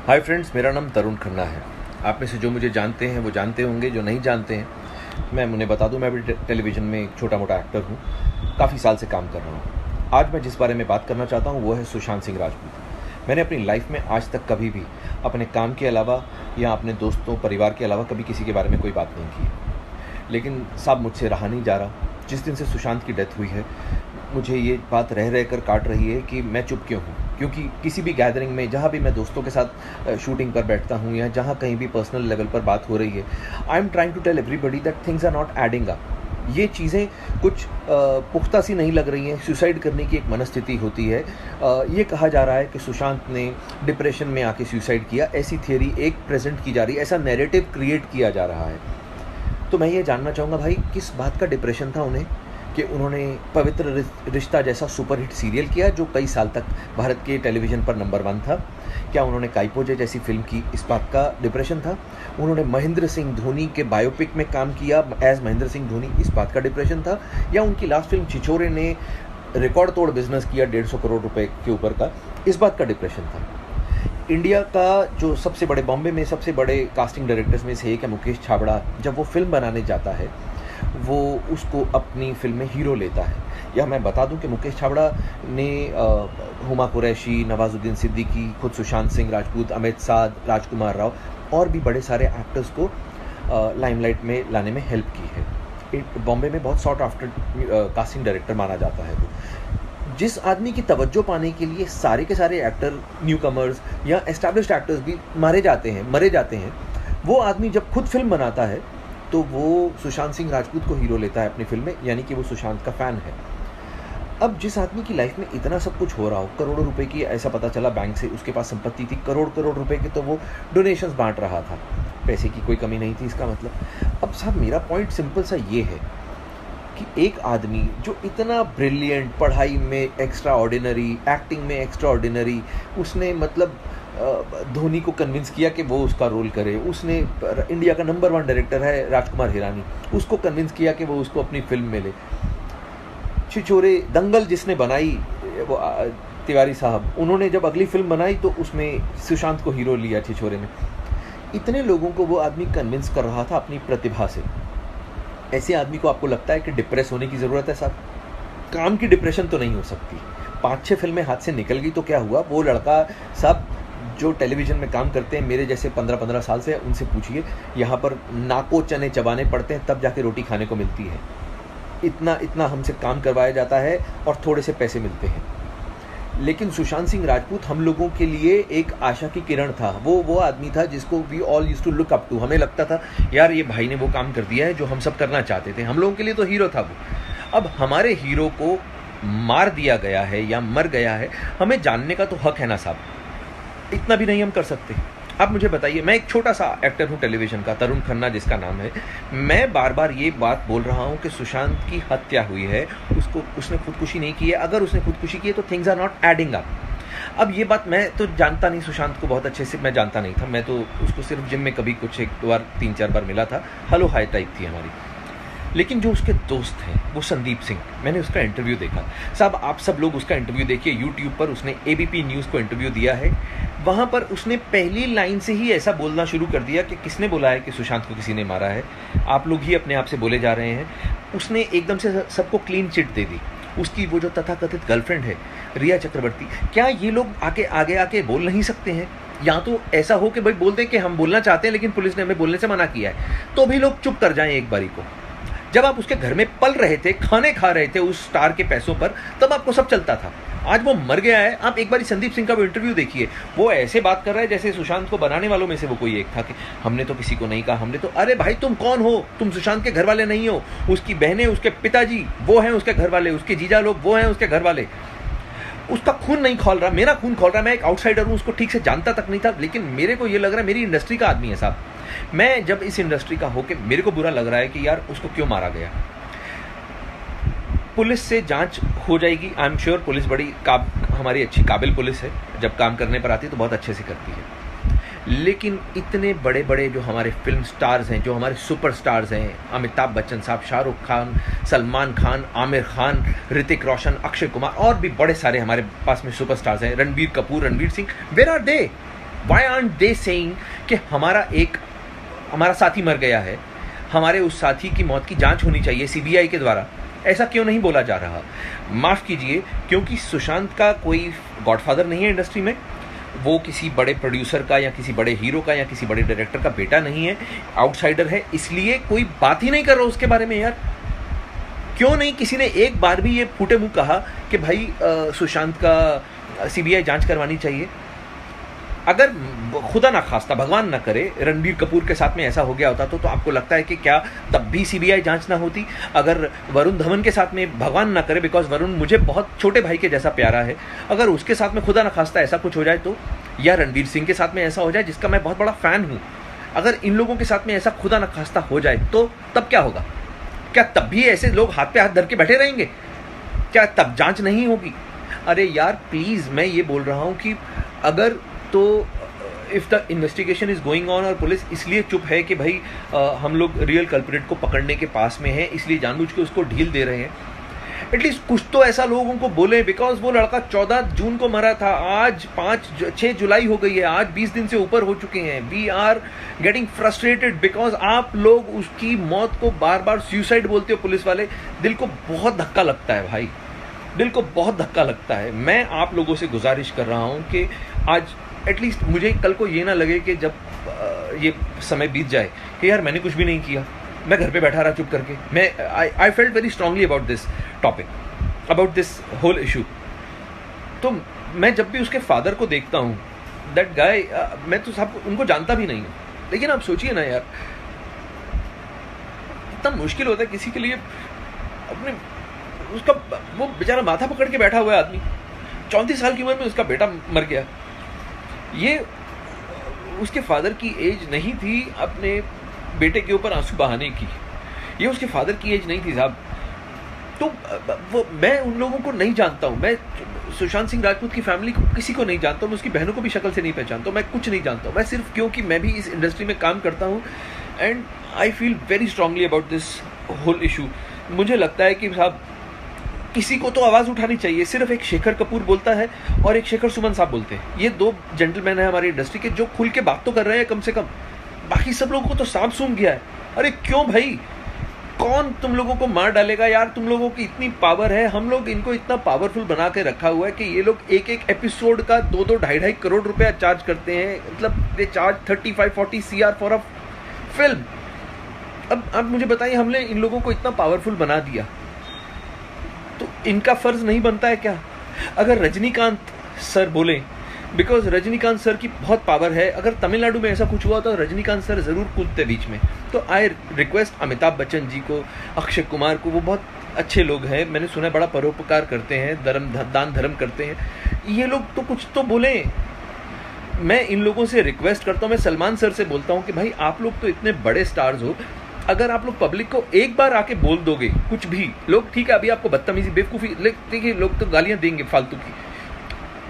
Hi friends, मेरा नाम तरुण खन्ना है। आप में से जो मुझे जानते हैं वो जानते होंगे, जो नहीं जानते हैं मैं उन्हें बता दूं, मैं भी टेलीविज़न में एक छोटा मोटा एक्टर हूं, काफ़ी साल से काम कर रहा हूं। आज मैं जिस बारे में बात करना चाहता हूं वो है सुशांत सिंह राजपूत। मैंने अपनी लाइफ में आज तक कभी भी अपने काम के अलावा या अपने दोस्तों परिवार के अलावा कभी किसी के बारे में कोई बात नहीं की, लेकिन साहब मुझसे रहा नहीं जा रहा। जिस दिन से सुशांत की डेथ हुई है मुझे ये बात रह रह कर काट रही है कि मैं चुप क्यों हूँ, क्योंकि किसी भी गैदरिंग में जहाँ भी मैं दोस्तों के साथ शूटिंग पर बैठता हूँ या जहाँ कहीं भी पर्सनल लेवल पर बात हो रही है, I am trying to tell everybody that things are not adding up. ये चीज़ें कुछ पुख्ता सी नहीं लग रही हैं। सुसाइड करने की एक मनस्थिति होती है। ये कहा जा रहा है कि सुशांत ने डिप्रेशन में आके सुसाइड किया, ऐसी थियरी एक प्रेजेंट की जा रही है, ऐसा नैरेटिव क्रिएट किया जा रहा है। तो मैं ये जानना चाहूँगा भाई, किस बात का डिप्रेशन था उन्हें कि उन्होंने पवित्र रिश्ता जैसा सुपरहिट सीरियल किया जो कई साल तक भारत के टेलीविज़न पर नंबर 1 था? क्या उन्होंने काइपोजे जैसी फिल्म की, इस बात का डिप्रेशन था? उन्होंने महेंद्र सिंह धोनी के बायोपिक में काम किया एज महेंद्र सिंह धोनी, इस बात का डिप्रेशन था? या उनकी लास्ट फिल्म छिछोरे ने रिकॉर्ड तोड़ बिजनेस किया 150 करोड़ रुपए के ऊपर का, इस बात का डिप्रेशन था? इंडिया का जो सबसे बड़े, बॉम्बे में सबसे बड़े कास्टिंग डायरेक्टर्स में से एक है मुकेश छाबड़ा, जब वो फिल्म बनाने जाता है वो उसको अपनी फिल्म में हीरो लेता है। या मैं बता दूं कि मुकेश छाबड़ा ने हुमा कुरैशी, नवाजुद्दीन सिद्दीकी, खुद सुशांत सिंह राजपूत, अमित साध, राजकुमार राव और भी बड़े सारे एक्टर्स को लाइमलाइट में लाने में हेल्प की है। बॉम्बे में बहुत सॉर्ट आफ्टर कास्टिंग डायरेक्टर माना जाता है वो। जिस आदमी की तवज्जो पाने के लिए सारे के सारे एक्टर, न्यू कमर्स या एस्टैब्लिश्ड एक्टर्स भी मरे जाते हैं, वो आदमी जब खुद फिल्म बनाता है तो वो सुशांत सिंह राजपूत को हीरो लेता है अपनी फिल्म में, यानी कि वो सुशांत का फ़ैन है। अब जिस आदमी की लाइफ में इतना सब कुछ हो रहा हो, करोड़ों रुपए की, ऐसा पता चला बैंक से उसके पास संपत्ति थी करोड़ करोड़ रुपए की, तो वो डोनेशंस बांट रहा था, पैसे की कोई कमी नहीं थी इसका मतलब। अब साहब मेरा पॉइंट सिंपल सा ये है कि एक आदमी जो इतना ब्रिलियंट, पढ़ाई में एक्स्ट्रा ऑर्डिनरी, एक्टिंग में एक्स्ट्रा ऑर्डिनरी, उसने मतलब धोनी को कन्विंस किया कि वो उसका रोल करे। उसने इंडिया का नंबर 1 डायरेक्टर है राजकुमार हिरानी, उसको कन्विंस किया कि वो उसको अपनी फिल्म में ले। छिछोरे, दंगल जिसने बनाई वो तिवारी साहब, उन्होंने जब अगली फिल्म बनाई तो उसमें सुशांत को हीरो लिया छिछोरे में। इतने लोगों को वो आदमी कन्विंस कर रहा था अपनी प्रतिभा से। ऐसे आदमी को आपको लगता है कि डिप्रेस होने की ज़रूरत है साहब? काम की डिप्रेशन तो नहीं हो सकती। 5-6 फिल्में हाथ से निकल गई तो क्या हुआ? वो लड़का साहब जो टेलीविज़न में काम करते हैं मेरे जैसे 15-15 साल से, उनसे पूछिए, यहाँ पर नाको चने चबाने पड़ते हैं तब जाके रोटी खाने को मिलती है। इतना हमसे काम करवाया जाता है और थोड़े से पैसे मिलते हैं। लेकिन सुशांत सिंह राजपूत हम लोगों के लिए एक आशा की किरण था। वो आदमी था जिसको we all used to look up to. हमें लगता था यार ये भाई ने वो काम कर दिया है जो हम सब करना चाहते थे। हम लोगों के लिए तो हीरो था वो। अब हमारे हीरो को मार दिया गया है या मर गया है, हमें जानने का तो हक है ना साहब? इतना भी नहीं हम कर सकते? आप मुझे बताइए, मैं एक छोटा सा एक्टर हूँ टेलीविज़न का, तरुण खन्ना जिसका नाम है। मैं बार बार ये बात बोल रहा हूँ कि सुशांत की हत्या हुई है, उसने खुदकुशी नहीं की है। अगर उसने खुदकुशी की है तो things are not adding up. अब ये बात मैं तो जानता नहीं, सुशांत को बहुत अच्छे से मैं जानता नहीं था। मैं तो उसको सिर्फ जिम में कभी कुछ 1-2 बार 3-4 बार मिला था, हेलो हाय टाइप थी हमारी। लेकिन जो उसके दोस्त हैं वो संदीप सिंह, मैंने उसका इंटरव्यू देखा साहब। आप सब लोग उसका इंटरव्यू देखिए यूट्यूब पर। उसने एबीपी न्यूज़ को इंटरव्यू दिया है। वहाँ पर उसने पहली लाइन से ही ऐसा बोलना शुरू कर दिया कि किसने बोला है कि सुशांत को किसी ने मारा है, आप लोग ही अपने आप से बोले जा रहे हैं। उसने एकदम से सबको क्लीन चिट दे दी। उसकी वो जो तथाकथित गर्लफ्रेंड है रिया चक्रवर्ती, क्या ये लोग आगे आके बोल नहीं सकते हैं? या तो ऐसा हो कि भाई बोल दें कि हम बोलना चाहते हैं लेकिन पुलिस ने हमें बोलने से मना किया है, तो भी लोग चुप कर जाएं एक बारी को। जब आप उसके घर में पल रहे थे, खाने खा रहे थे उस स्टार के पैसों पर, तब आपको सब चलता था। आज वो मर गया है। आप एक बार संदीप सिंह का वो इंटरव्यू देखिए, वो ऐसे बात कर रहा है जैसे सुशांत को बनाने वालों में से वो कोई एक था कि हमने तो किसी को नहीं कहा, हमने तो। अरे भाई तुम कौन हो? तुम सुशांत के घर वाले नहीं हो। उसकी बहनें, उसके पिताजी वो हैं उसके घर वाले, उसके जीजा लोग वो हैं उसके घर वाले। उसका खून नहीं खौल रहा, मेरा खून खौल रहा। मैं एक आउटसाइडर हूँ, उसको ठीक से जानता तक नहीं था, लेकिन मेरे को ये लग रहा है मेरी इंडस्ट्री का आदमी है साहब। मैं जब इस इंडस्ट्री का होके मेरे को बुरा लग रहा है कि यार उसको क्यों मारा गया। पुलिस से जांच हो जाएगी, आई एम श्योर। पुलिस बड़ी हमारी अच्छी काबिल पुलिस है, जब काम करने पर आती है तो बहुत अच्छे से करती है। लेकिन इतने बड़े बड़े जो हमारे फिल्म स्टार्स हैं, जो हमारे सुपर स्टार्स हैं, अमिताभ बच्चन साहब, शाहरुख खान, सलमान खान, आमिर खान, ऋतिक रोशन, अक्षय कुमार और भी बड़े सारे हमारे पास में सुपर स्टार्स हैं, Ranbir Kapoor, Ranveer Singh, where are they? Why aren't they saying कि हमारा साथी मर गया है, हमारे उस साथी की मौत की जांच होनी चाहिए सीबीआई के द्वारा? ऐसा क्यों नहीं बोला जा रहा? माफ़ कीजिए, क्योंकि सुशांत का कोई गॉडफादर नहीं है इंडस्ट्री में, वो किसी बड़े प्रोड्यूसर का या किसी बड़े हीरो का या किसी बड़े डायरेक्टर का बेटा नहीं है, आउटसाइडर है, इसलिए कोई बात ही नहीं कर रहा उसके बारे में। यार क्यों नहीं किसी ने एक बार भी ये फूटे मुंह कहा कि भाई सुशांत का सीबीआई जांच करवानी चाहिए? अगर खुदा ना खास्ता, भगवान ना करे, रणबीर कपूर के साथ में ऐसा हो गया होता तो आपको लगता है कि क्या तब भी सीबीआई जांच ना होती? अगर वरुण धवन के साथ में, भगवान ना करे, बिकॉज वरुण मुझे बहुत छोटे भाई के जैसा प्यारा है, अगर उसके साथ में खुदा ना खास्ता ऐसा कुछ हो जाए तो, या रणवीर सिंह के साथ में ऐसा हो जाए जिसका मैं बहुत बड़ा फैन हूँ, अगर इन लोगों के साथ में ऐसा खुदा ना खास्ता हो जाए तो तब क्या होगा? क्या तब भी ऐसे लोग हाथ पे हाथ धर के बैठे रहेंगे? क्या तब जांच नहीं होगी? अरे यार प्लीज़, मैं ये बोल रहा हूँ कि अगर तो if the investigation is going on और पुलिस इसलिए चुप है कि भाई हम लोग रियल कल्प्रिट को पकड़ने के पास में है, इसलिए जानबूझ के उसको ढील दे रहे हैं, एटलीस्ट कुछ तो ऐसा लोगों को बोले। बिकॉज वो लड़का 14 जून को मरा था, आज 6 जुलाई हो गई है, आज 20 दिन से ऊपर हो चुके हैं। We are getting frustrated because आप लोग उसकी मौत को बार बार सुसाइड बोलते हो पुलिस वाले। दिल को बहुत धक्का लगता है भाई, दिल को बहुत धक्का लगता है। मैं आप लोगों से गुजारिश कर रहा हूँ कि आज एटलीस्ट मुझे कल को ये ना लगे कि जब ये समय बीत जाए कि यार मैंने कुछ भी नहीं किया, मैं घर पे बैठा रहा चुप करके। मैं I felt very strongly about this topic, about this whole issue. तो मैं जब भी उसके फादर को देखता हूँ, दैट गाय, मैं तो सब उनको जानता भी नहीं हूँ, लेकिन आप सोचिए ना यार, इतना मुश्किल होता है किसी के लिए अपने, उसका वो बेचारा माथा पकड़ के बैठा हुआ है आदमी, 34 साल की उम्र में उसका बेटा मर गया। ये उसके फादर की एज नहीं थी अपने बेटे के ऊपर आंसू बहाने की, ये उसके फादर की एज नहीं थी साहब। तो वो मैं उन लोगों को नहीं जानता हूँ, मैं सुशांत सिंह राजपूत की फैमिली को किसी को नहीं जानता हूँ, मैं उसकी बहनों को भी शक्ल से नहीं पहचानता हूँ, मैं कुछ नहीं जानता हूँ। मैं सिर्फ क्योंकि मैं भी इस इंडस्ट्री में काम करता हूँ and I feel very strongly about this whole issue. मुझे लगता है कि साहब किसी को तो आवाज़ उठानी चाहिए। सिर्फ एक शेखर कपूर बोलता है और एक शेखर सुमन साहब बोलते हैं, ये 2 जेंटलमैन हैं हमारी इंडस्ट्री के जो खुल के बात तो कर रहे हैं कम से कम, बाकी सब लोगों को तो सांप सूंघ गया है। अरे क्यों भाई, कौन तुम लोगों को मार डालेगा यार? तुम लोगों की इतनी पावर है, हम लोग इनको इतना पावरफुल बना के रखा हुआ है कि ये लोग एक एपिसोड का 2-2 ढाई करोड़ रुपया चार्ज करते हैं। मतलब they charge 35-40 CR for a film. अब आप मुझे बताइए, हमने इन लोगों को इतना पावरफुल बना दिया तो इनका फर्ज नहीं बनता है क्या? अगर रजनीकांत सर बोले, बिकॉज रजनीकांत सर की बहुत पावर है, अगर तमिलनाडु में ऐसा कुछ हुआ तो रजनीकांत सर ज़रूर कूदते बीच में। तो आई रिक्वेस्ट अमिताभ बच्चन जी को, अक्षय कुमार को, वो बहुत अच्छे लोग हैं, मैंने सुना है बड़ा परोपकार करते हैं, दान धर्म करते हैं, ये लोग तो कुछ तो बोलें। मैं इन लोगों से रिक्वेस्ट करता हूँ, मैं सलमान सर से बोलता हूँ कि भाई आप लोग तो इतने बड़े स्टार्स हो, अगर आप लोग पब्लिक को एक बार आके बोल दोगे कुछ भी, लोग ठीक है अभी आपको बदतमीजी बेवकूफ़ी, देखिए लोग तो गालियाँ देंगे फालतू की,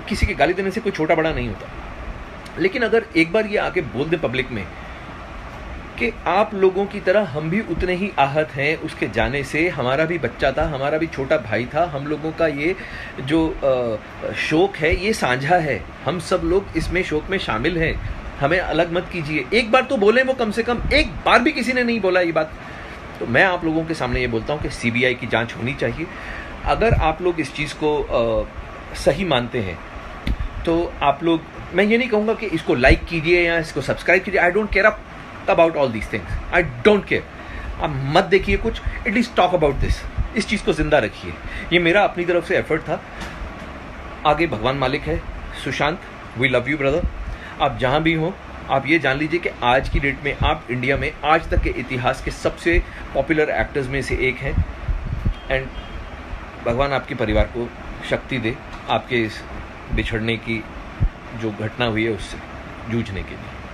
किसी के गाली देने से कोई छोटा बड़ा नहीं होता, लेकिन अगर एक बार ये आके बोल दे पब्लिक में कि आप लोगों की तरह हम भी उतने ही आहत हैं उसके जाने से, हमारा भी बच्चा था, हमारा भी छोटा भाई था, हम लोगों का ये जो शोक है ये साझा है, हम सब लोग इसमें शोक में शामिल हैं, हमें अलग मत कीजिए। एक बार तो बोले वो, कम से कम एक बार भी किसी ने नहीं बोला ये बात। तो मैं आप लोगों के सामने ये बोलता हूँ कि सीबीआई की जांच होनी चाहिए। अगर आप लोग इस चीज़ को सही मानते हैं तो आप लोग, मैं ये नहीं कहूँगा कि इसको लाइक कीजिए या इसको सब्सक्राइब कीजिए, I don't care about all these things, I don't care. आप मत देखिए कुछ, एटलीस्ट टॉक अबाउट दिस, इस चीज़ को ज़िंदा रखिए। ये मेरा अपनी तरफ से एफर्ट था, आगे भगवान मालिक है। Sushant, we love you brother. आप जहाँ भी हों, आप ये जान लीजिए कि आज की डेट में आप इंडिया में आज तक के इतिहास के सबसे पॉपुलर एक्टर्स में से एक हैं एंड भगवान आपके परिवार को शक्ति दे आपके इस बिछड़ने की जो घटना हुई है उससे जूझने के लिए।